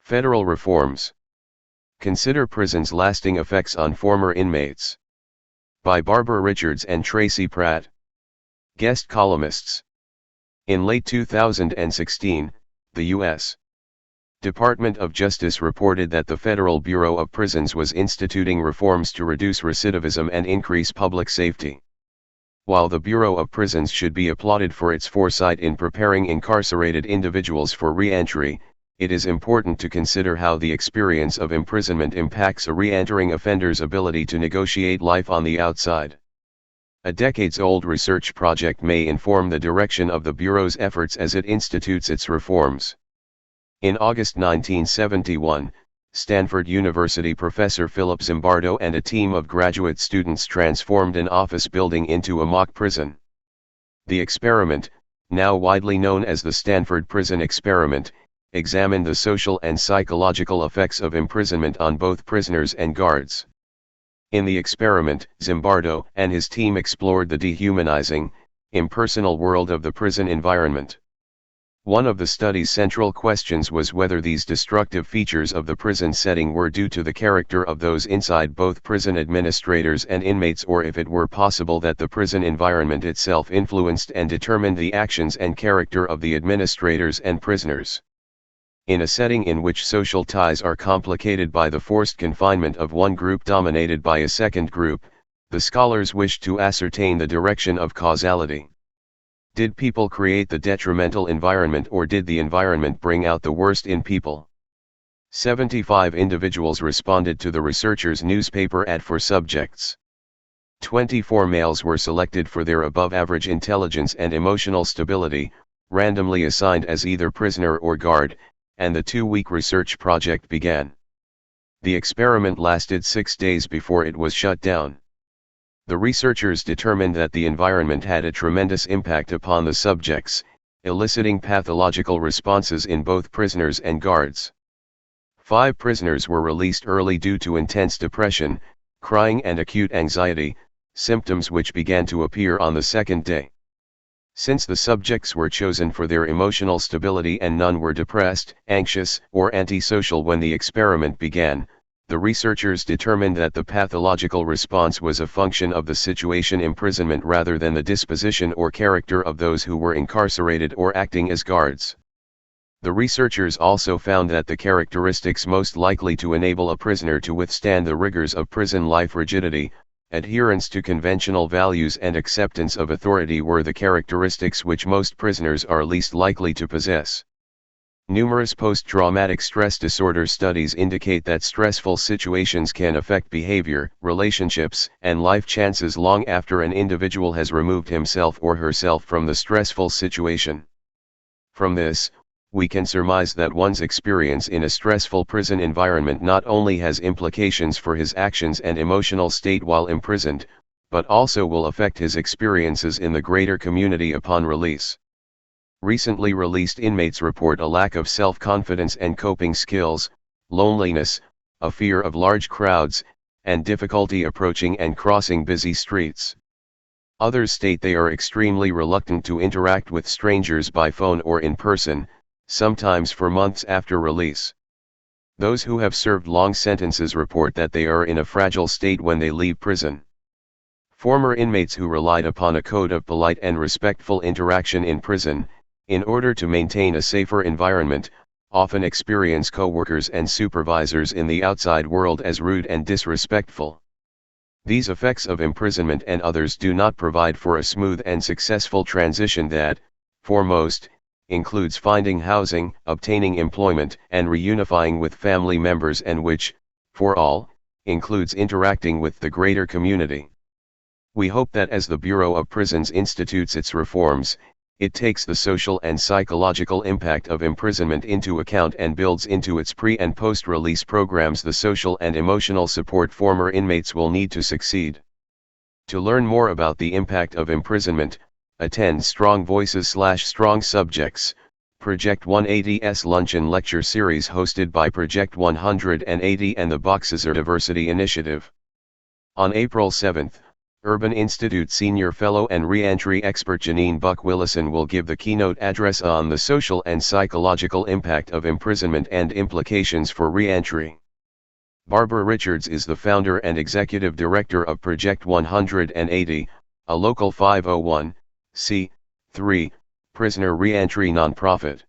Federal reforms. Consider prison's lasting effects on former inmates. By Barbara Richards and Tracy Pratt. Guest columnists. In late 2016, the U.S. Department of Justice reported that the Federal Bureau of Prisons was instituting reforms to reduce recidivism and increase public safety. While the Bureau of Prisons should be applauded for its foresight in preparing incarcerated individuals for re-entry, it is important to consider how the experience of imprisonment impacts a re-entering offender's ability to negotiate life on the outside. A decades-old research project may inform the direction of the Bureau's efforts as it institutes its reforms. In August 1971, Stanford University professor Philip Zimbardo and a team of graduate students transformed an office building into a mock prison. The experiment, now widely known as the Stanford Prison Experiment, examined the social and psychological effects of imprisonment on both prisoners and guards. In the experiment, Zimbardo and his team explored the dehumanizing, impersonal world of the prison environment. One of the study's central questions was whether these destructive features of the prison setting were due to the character of those inside, both prison administrators and inmates, or if it were possible that the prison environment itself influenced and determined the actions and character of the administrators and prisoners. In a setting in which social ties are complicated by the forced confinement of one group dominated by a second group, the scholars wished to ascertain the direction of causality. Did people create the detrimental environment, or did the environment bring out the worst in people? 75 individuals responded to the researchers' newspaper ad for subjects. 24 males were selected for their above-average intelligence and emotional stability, randomly assigned as either prisoner or guard, and the 2-week research project began. The experiment lasted 6 days before it was shut down. The researchers determined that the environment had a tremendous impact upon the subjects, eliciting pathological responses in both prisoners and guards. 5 prisoners were released early due to intense depression, crying and acute anxiety, symptoms which began to appear on the 2nd day. Since the subjects were chosen for their emotional stability and none were depressed, anxious, or antisocial when the experiment began, the researchers determined that the pathological response was a function of the situation imprisonment rather than the disposition or character of those who were incarcerated or acting as guards. The researchers also found that the characteristics most likely to enable a prisoner to withstand the rigors of prison life, rigidity, adherence to conventional values, and acceptance of authority, were the characteristics which most prisoners are least likely to possess. Numerous post-traumatic stress disorder studies indicate that stressful situations can affect behavior, relationships, and life chances long after an individual has removed himself or herself from the stressful situation. From this, we can surmise that one's experience in a stressful prison environment not only has implications for his actions and emotional state while imprisoned, but also will affect his experiences in the greater community upon release. Recently released inmates report a lack of self-confidence and coping skills, loneliness, a fear of large crowds, and difficulty approaching and crossing busy streets. Others state they are extremely reluctant to interact with strangers by phone or in person, sometimes for months after release. Those who have served long sentences report that they are in a fragile state when they leave prison. Former inmates who relied upon a code of polite and respectful interaction in prison, in order to maintain a safer environment, often experience co-workers and supervisors in the outside world as rude and disrespectful. These effects of imprisonment and others do not provide for a smooth and successful transition that, for most, includes finding housing, obtaining employment, and reunifying with family members, and which, for all, includes interacting with the greater community. We hope that as the Bureau of Prisons institutes its reforms, it takes the social and psychological impact of imprisonment into account and builds into its pre- and post-release programs the social and emotional support former inmates will need to succeed. To learn more about the impact of imprisonment, attend Strong Voices/Strong Subjects, Project 180's Luncheon Lecture Series hosted by Project 180 and the Boxeser Diversity Initiative. On April 7, Urban Institute Senior Fellow and Reentry Expert Janine Buck-Willison will give the keynote address on the social and psychological impact of imprisonment and implications for reentry. Barbara Richards is the founder and executive director of Project 180, a local 501(c)(3) prisoner reentry nonprofit.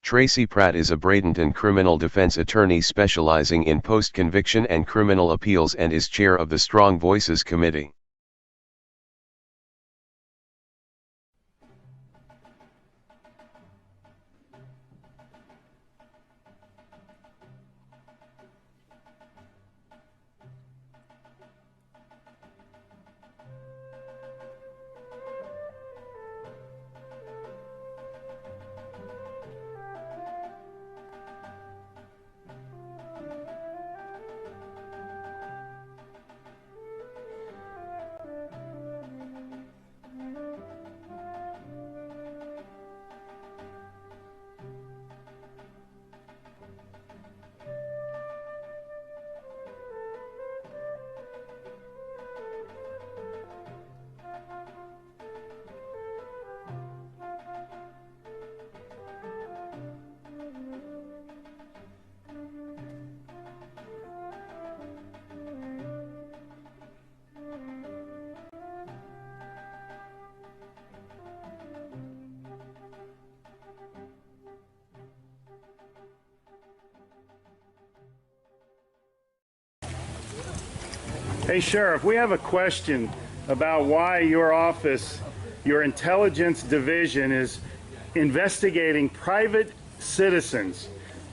Tracy Pratt is a Bradenton criminal defense attorney specializing in post-conviction and criminal appeals and is chair of the Strong Voices Committee. Hey Sheriff, we have a question about why your office, your intelligence division, is investigating private citizens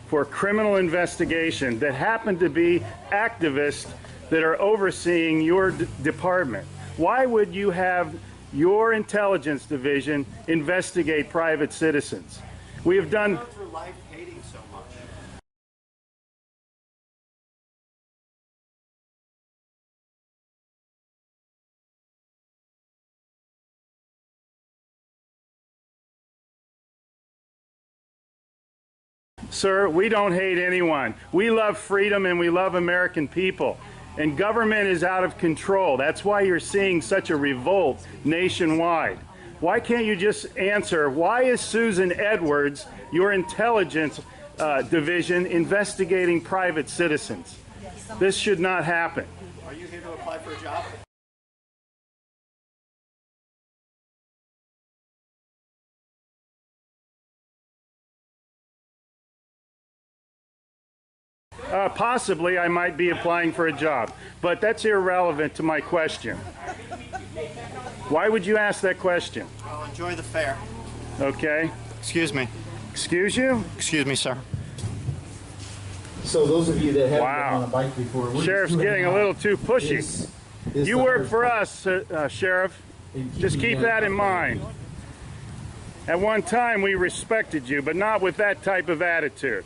for criminal investigation that happen to be activists that are overseeing your department. Why would you have your intelligence division investigate private citizens? We have done... for life hating so much. Sir, we don't hate anyone. We love freedom and we love American people. And government is out of control. That's why you're seeing such a revolt nationwide. Why can't you just answer, why is Susan Edwards, your intelligence division, investigating private citizens? This should not happen. Are you here to apply for a job? Possibly I might be applying for a job, but that's irrelevant to my question. Why would you ask that question? Well, enjoy the fair. Okay. Excuse me. Excuse you? Excuse me, sir. So those of you that haven't Wow. been on a bike before, Sheriff's getting a little too pushy. You work for us, Sheriff. Just keep that in mind. At one time we respected you, but not with that type of attitude.